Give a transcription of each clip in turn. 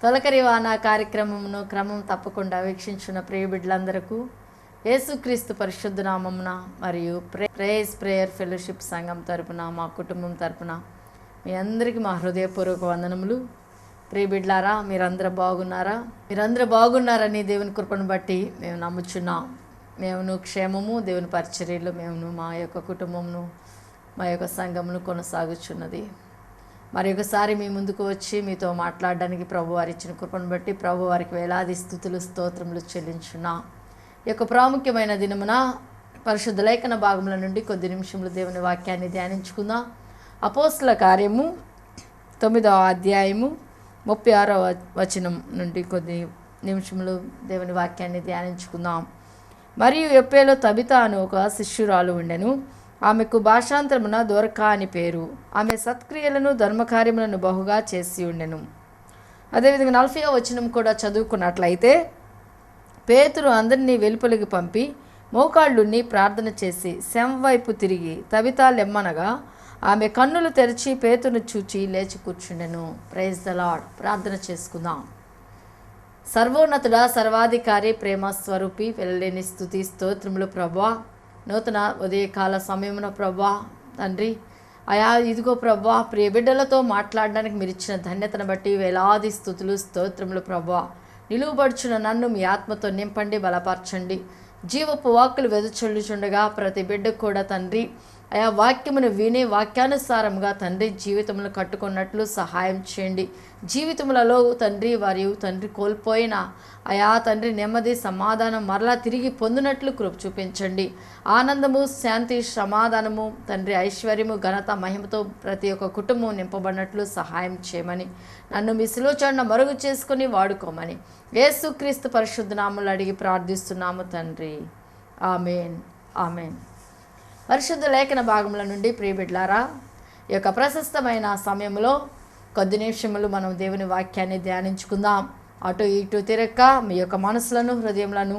తొలకరివాన కార్యక్రమమును క్రమం తప్పకుండా వీక్షించిన ప్రియ బిడ్డలందరకు యేసుక్రీస్తు పరిశుద్ధ నామమున మరియు ప్రేయర్ ఫెలోషిప్ సంఘం తరపున మా కుటుంబం తరపున మీ అందరికీ మా హృదయపూర్వక వందనములు. ప్రియ బిడ్డలారా, మీరందరూ బాగున్నారని దేవుని కృపను బట్టి మేము నమ్ముచున్నాం. మేము క్షేమము, దేవుని పరిచర్యలు మేము మా యొక్క కుటుంబమును, మా యొక్క సంఘమును కొనసాగుచున్నది. మరి ఒకసారి మీ ముందుకు వచ్చి మీతో మాట్లాడడానికి ప్రభు వారి ఇచ్చిన కృపను బట్టి ప్రభు వారికి వేలాది స్తుతులు స్తోత్రములు చెల్లించున్నా. ఈ యొక్క ప్రాముఖ్యమైన దినమున పరిశుద్ధ లేఖన భాగముల నుండి కొద్ది నిమిషములు దేవుని వాక్యాన్ని ధ్యానించుకుందాం. అపోస్తల కార్యము 9వ అధ్యాయము 36వ వచనం నుండి కొద్ది నిమిషములు దేవుని వాక్యాన్ని ధ్యానించుకుందాం. మరియు యొప్పేలో తబిత అను ఒక శిష్యురాలు ఉండెను. ఆమెకు భాషాంతరమున దోరకా అని పేరు. ఆమె సత్క్రియలను ధర్మకార్యములను బహుగా చేసి ఉండెను. అదేవిధంగా 40వ వచనం కూడా చదువుకున్నట్లయితే, పేతురు అందరినీ వెలుపలికి పంపి మోకాళ్ళుని ప్రార్థన చేసి శవం వైపు తిరిగి తబిత లెమ్మనగా ఆమె కన్నులు తెరిచి పేతురును చూచి లేచి కూర్చుండెను. Praise the lord. ప్రార్థన చేసుకుందాం. సర్వోన్నతుడా, సర్వాధికారి, ప్రేమ స్వరూపి, వెళ్ళలేని స్తుతి స్తోత్రములు ప్రభువా. నూతన ఉదయకాల సమయమున ప్రభువా తండ్రి, ఇదిగో ప్రభువా, ప్రియ బిడ్డలతో మాట్లాడడానికి మీరు ఇచ్చిన ధన్యతను బట్టి వేలాది స్తుతులు స్తోత్రములు ప్రభువా. నిలువబడుచున్న నన్ను మీ ఆత్మతో నింపండి, బలపరచండి. జీవపు వాక్కులు వెదచొల్లుచుండగా ప్రతి బిడ్డకు కూడా తండ్రి వాక్యమును వినే వాక్యానుసారంగా తండ్రి జీవితములు కట్టుకున్నట్లు సహాయం చేయండి. జీవితములలో తండ్రి తండ్రి కోల్పోయిన తండ్రి నెమ్మది, సమాధానం మరలా తిరిగి పొందినట్లు కృప చూపించండి. ఆనందము, శాంతి, సమాధానము తండ్రి, ఐశ్వర్యము, ఘనత, మహిమతో ప్రతి ఒక్క కుటుంబం నింపబడినట్లు సహాయం చేయమని, నన్ను మీ శిలువచాటున మరుగు చేసుకుని వాడుకోమని యేసుక్రీస్తు పరిశుద్ధ నామములో అడిగి ప్రార్థిస్తున్నాము తండ్రి. ఆమేన్, ఆమేన్. పరిశుద్ధ లేఖన భాగముల నుండి ప్రియ బిడ్డలారా, ఈ యొక్క ప్రశస్తమైన సమయంలో కొద్ది నిమిషములు మనం దేవుని వాక్యాన్ని ధ్యానించుకుందాం. అటు ఇటు తిరక్క మీ యొక్క మనసులను, హృదయములను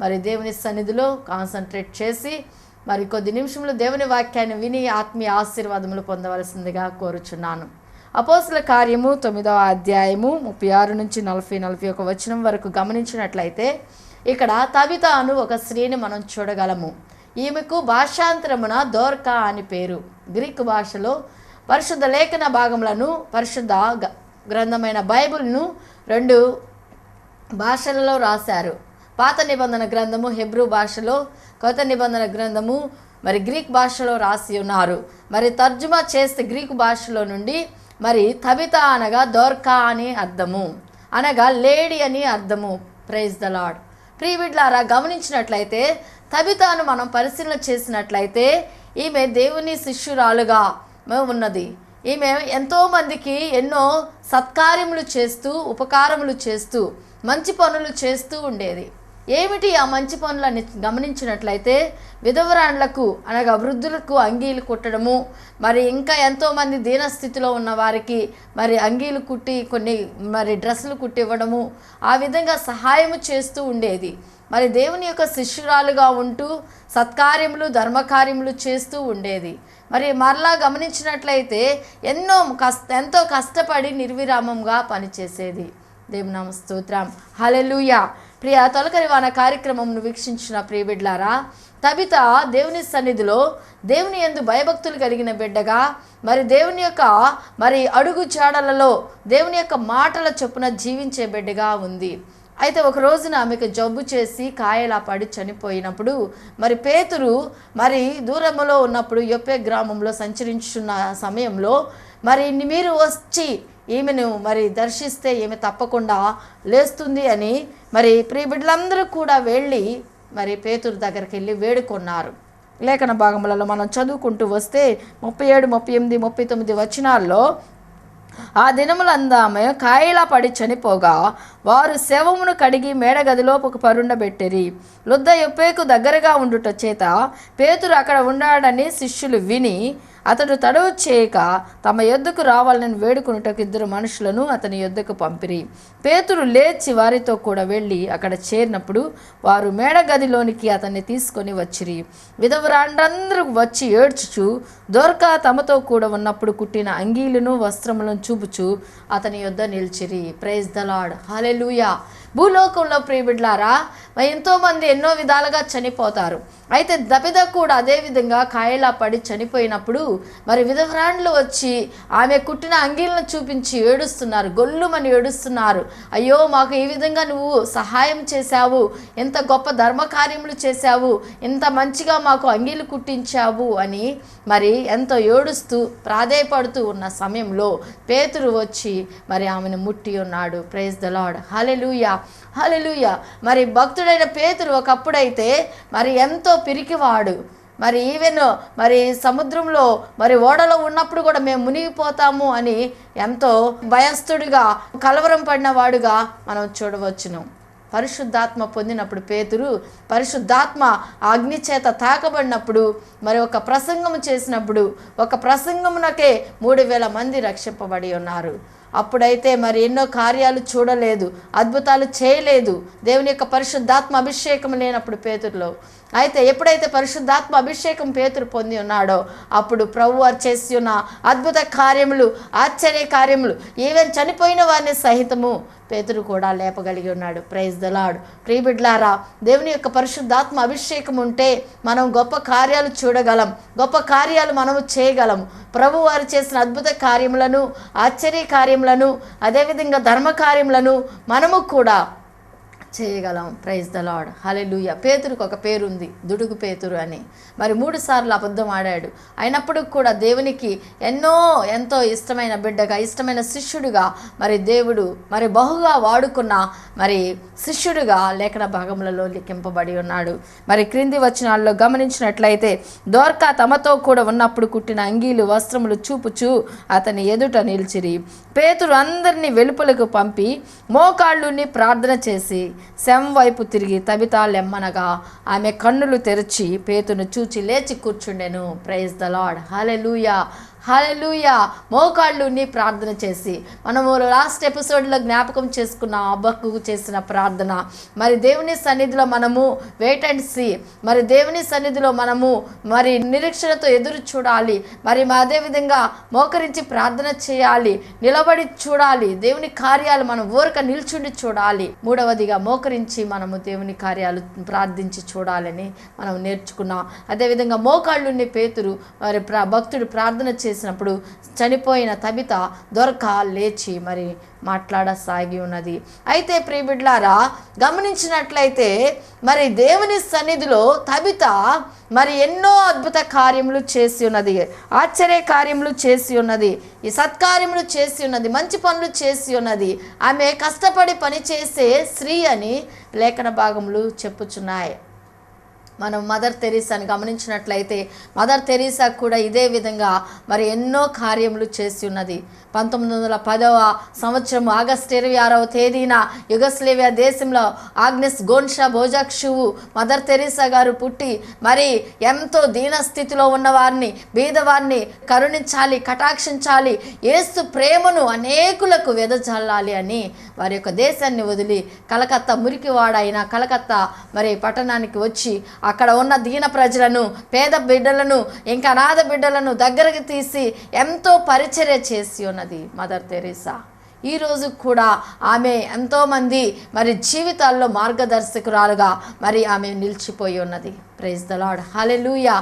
మరి దేవుని సన్నిధిలో కాన్సన్ట్రేట్ చేసి మరి కొద్ది నిమిషములు దేవుని వాక్యాన్ని విని ఆత్మీయ ఆశీర్వాదములు పొందవలసిందిగా కోరుచున్నాను. అపోస్తల కార్యము 9వ అధ్యాయము 36 నుంచి 41 వచనం వరకు గమనించినట్లయితే, ఇక్కడ తబిత అను ఒక స్త్రీని మనం చూడగలము. ఈమెకు భాషాంతరమున దోర్కా అని పేరు. గ్రీకు భాషలో పరిశుద్ధ లేఖన భాగములను, పరిశుద్ధ గ్రంథమైన బైబిల్ను 2 భాషలలో రాశారు. పాత నిబంధన గ్రంథము హెబ్రూ భాషలో, కొత్త నిబంధన గ్రంథము మరి గ్రీక్ భాషలో రాసి ఉన్నారు. మరి తర్జుమా చేస్తే గ్రీకు భాషలో నుండి మరి తబిత అనగా దోర్కా అని అర్థము, అనగా లేడీ అని అర్థము. Praise the lord. ప్రియ బిడ్డలారా, గమనించినట్లయితే తబితను మనం పరిశీలన చేసినట్లయితే ఈమె దేవుని శిష్యురాలుగా ఉన్నది. ఈమె ఎంతోమందికి ఎన్నో సత్కార్యములు చేస్తూ, ఉపకారములు చేస్తూ, మంచి పనులు చేస్తూ ఉండేది. ఏమిటి ఆ మంచి పనులని గమనించినట్లయితే, విధవరాండ్లకు అనగా వృద్ధులకు అంగీలు కుట్టడము, మరి ఇంకా ఎంతోమంది దీనస్థితిలో ఉన్న వారికి మరి అంగీలు కుట్టి కొన్ని మరి డ్రెస్సులు కుట్టివ్వడము, ఆ విధంగా సహాయము చేస్తూ ఉండేది. మరి దేవుని యొక్క శిష్యురాలుగా ఉంటూ సత్కార్యములు, ధర్మకార్యములు చేస్తూ ఉండేది. మరి మరలా గమనించినట్లయితే ఎంతో కష్టపడి నిర్విరామంగా పనిచేసేది. దేవుని నామ స్తోత్రం, హల్లెలూయా. ప్రియ తొలకరివాన కార్యక్రమంను వీక్షించిన ప్రియ బిడ్డలారా, తబిత దేవుని సన్నిధిలో దేవుని యందు భయభక్తులు కలిగిన బిడ్డగా, మరి దేవుని యొక్క మరి అడుగు జాడలలో దేవుని యొక్క మాటల చొప్పున జీవించే బిడ్డగా ఉంది. అయితే ఒక రోజున ఆమెకు జబ్బు చేసి కాయలా పడి చనిపోయినప్పుడు మరి పేతురు మరి దూరంలో ఉన్నప్పుడు యొప్పే గ్రామంలో సంచరించున్న సమయంలో మరి మీరు వచ్చి ఈమెను మరి దర్శిస్తే ఈమె తప్పకుండా లేస్తుంది అని మరి ప్రియ బిడ్డలందరూ కూడా వెళ్ళి మరి పేతురు దగ్గరికి వెళ్ళి వేడుకొన్నారు. లేఖన భాగములలో మనం చదువుకుంటూ వస్తే 37, 38, 39 వచనాల్లో, ఆ దినములందు ఆమె కాయలా పడి చనిపోగా వారు శవమును కడిగి మేడగదిలోపు పరుండబెట్టిరి. లుద్ద యొప్పేకు దగ్గరగా ఉండుట చేత పేతురు అక్కడ ఉన్నాడని శిష్యులు విని అతడు తడవు చేయక తమ యొద్దకు రావాలని వేడుకొనుటకు 2 మనుషులను అతని యొద్దకు పంపిరి. పేతురు లేచి వారితో కూడా వెళ్ళి అక్కడ చేరినప్పుడు వారు మేడగదిలోనికి అతన్ని తీసుకొని వచ్చిరి. విధవరాండ్రందరూ వచ్చి ఏడ్చుచు దొర్కా తమతో కూడా ఉన్నప్పుడు కుట్టిన అంగీలను వస్త్రములను చూపుచు అతని యొద్ద నిలిచిరి. ప్రైజ్ ద లార్డ్, హల్లెలూయా. భూలోకంలో ప్రియబిడ్లారా, ఎంతోమంది ఎన్నో విధాలుగా చనిపోతారు. అయితే దబిద కూడా అదేవిధంగా కాయలా పడి చనిపోయినప్పుడు మరి విధవరాండ్లు వచ్చి ఆమె కుట్టిన అంగీలను చూపించి ఏడుస్తున్నారు, గొల్లుమని ఏడుస్తున్నారు. అయ్యో, మాకు ఈ విధంగా నువ్వు సహాయం చేశావు, ఎంత గొప్ప ధర్మకార్యములు చేశావు, ఎంత మంచిగా మాకు అంగీలు కుట్టించావు అని మరి ఎంతో ఏడుస్తూ ప్రాధేయపడుతూ ఉన్న సమయంలో పేతురు వచ్చి మరి ఆమెను ముట్టి ఉన్నాడు. ప్రైజ్ ద లార్డ్, హల్లెలూయా, హల్లెలూయా. మరి భక్తుడైన పేతురు ఒకప్పుడైతే మరి ఎంతో పిరికివాడు. మరి ఈవెన్ మరి సముద్రంలో మరి ఓడలో ఉన్నప్పుడు కూడా మేము మునిగిపోతాము అని ఎంతో భయస్థుడిగా కలవరం పడిన వాడుగా మనం చూడవచ్చును. పరిశుద్ధాత్మ పొందినప్పుడు పేతురు పరిశుద్ధాత్మ అగ్ని చేత తాకబడినప్పుడు మరి ఒక ప్రసంగం చేసినప్పుడు ఒక ప్రసంగమునకే 3000 మంది రక్షింపబడి ఉన్నారు. అప్పుడైతే మరి ఎన్నో కార్యాలు చూడలేదు, అద్భుతాలు చేయలేదు, దేవుని యొక్క పరిశుద్ధాత్మ అభిషేకం లేనప్పుడు పేతురులో. అయితే ఎప్పుడైతే పరిశుద్ధాత్మ అభిషేకం పేతురు పొంది ఉన్నాడో అప్పుడు ప్రభువారు చేసి ఉన్న అద్భుత కార్యములు, ఆశ్చర్య కార్యములు, ఈవెన్ చనిపోయిన వారిని సహితము పేతురు కూడా లేపగలిగి ఉన్నాడు. Praise the lord. ప్రియబిడ్లారా, దేవుని యొక్క పరిశుద్ధాత్మ అభిషేకం ఉంటే మనం గొప్ప కార్యాలు చూడగలం, గొప్ప కార్యాలు మనము చేయగలం. ప్రభువారు చేసిన అద్భుత కార్యములను, ఆశ్చర్య కార్యములను, అదేవిధంగా ధర్మ కార్యములను మనము కూడా చేయగలం. ప్రైజ్ ద లార్డ్, హల్లెలూయా. పేతురుకు ఒక పేరు ఉంది, దుడుగు పేతురు అని. మరి 3 సార్లు అబద్ధం ఆడాడు. అయినప్పుడు కూడా దేవునికి ఎంతో ఇష్టమైన బిడ్డగా, ఇష్టమైన శిష్యుడిగా మరి దేవుడు మరి బహుగా వాడుకున్న మరి శిష్యుడిగా లేఖన భాగములలో లిఖింపబడి ఉన్నాడు. మరి క్రింది వచనాల్లో గమనించినట్లయితే దోర్కా తమతో కూడా ఉన్నప్పుడు కుట్టిన అంగీలు వస్త్రములు చూపుచు అతని ఎదుట నిలిచిరి. పేతురు అందరినీ వెలుపలకు పంపి మోకాళ్ళుని ప్రార్థన చేసి శవం వైపు తిరిగి తబితా లెమ్మనగా ఆమె కన్నులు తెరిచి పేతును చూచి లేచి కూర్చుండెను. ప్రైజ్ ద లార్డ్, హల్లెలూయా, హల్లెలూయా. మోకాళ్ళుని ప్రార్థన చేసి మనము లాస్ట్ ఎపిసోడ్లో జ్ఞాపకం చేసుకున్న హబక్కూకు చేసిన ప్రార్థన. మరి దేవుని సన్నిధిలో మనము వెయిట్ అండ్ సీ, మరి దేవుని సన్నిధిలో మనము మరి నిరీక్షణతో ఎదురు చూడాలి. మరి అదేవిధంగా మోకరించి ప్రార్థన చేయాలి, నిలబడి చూడాలి, దేవుని కార్యాలు మనం ఊరక నిల్చుండి చూడాలి. 3వదిగా మోకరించి మనము దేవుని కార్యాలు ప్రార్థించి చూడాలని మనం నేర్చుకున్నాం. అదేవిధంగా మోకాళ్ళుని పేతురు మరి భక్తుడు ప్రార్థన చేసినప్పుడు చనిపోయిన తబిత దొరక లేచి మరి మాట్లాడసాగి ఉన్నది. అయితే ప్రియబిడ్లారా, గమనించినట్లయితే మరి దేవుని సన్నిధిలో తబిత మరి ఎన్నో అద్భుత కార్యములు చేసి ఉన్నది, ఆశ్చర్య కార్యములు చేసి ఉన్నది, ఈ సత్కార్యములు చేసి ఉన్నది, మంచి పనులు చేసి ఉన్నది. ఆమె కష్టపడి పనిచేసే స్త్రీ అని లేఖన భాగములు చెప్పుచున్నాయి. మనం మదర్ తెరీసాని గమనించినట్లయితే మదర్ తెరీసా కూడా ఇదే విధంగా మరి ఎన్నో కార్యములు చేసి ఉన్నది. 1910వ సంవత్సరం ఆగస్టు 26వ తేదీన యుగస్లేవియా దేశంలో ఆగ్నెస్ గోన్షా బోజాక్షువు మదర్ తెరీసా గారు పుట్టి మరి ఎంతో దీనస్థితిలో ఉన్నవారిని, బీదవారిని కరుణించాలి, కటాక్షించాలి, యేసు ప్రేమను అనేకులకు వెదజల్లాలి అని వారి యొక్క దేశాన్ని వదిలి కలకత్తా, మురికివాడైన కలకత్తా మరి పట్టణానికి వచ్చి అక్కడ ఉన్న దీన ప్రజలను, పేద బిడ్డలను, ఇంకా అనాథ బిడ్డలను దగ్గరకు తీసి ఎంతో పరిచర్య చేసి ఉన్నది మదర్ తెరీసా. ఈరోజు కూడా ఆమె ఎంతోమంది మరి జీవితాల్లో మార్గదర్శకురాలుగా మరి ఆమె నిలిచిపోయి ఉన్నది. Praise the Lord, hallelujah.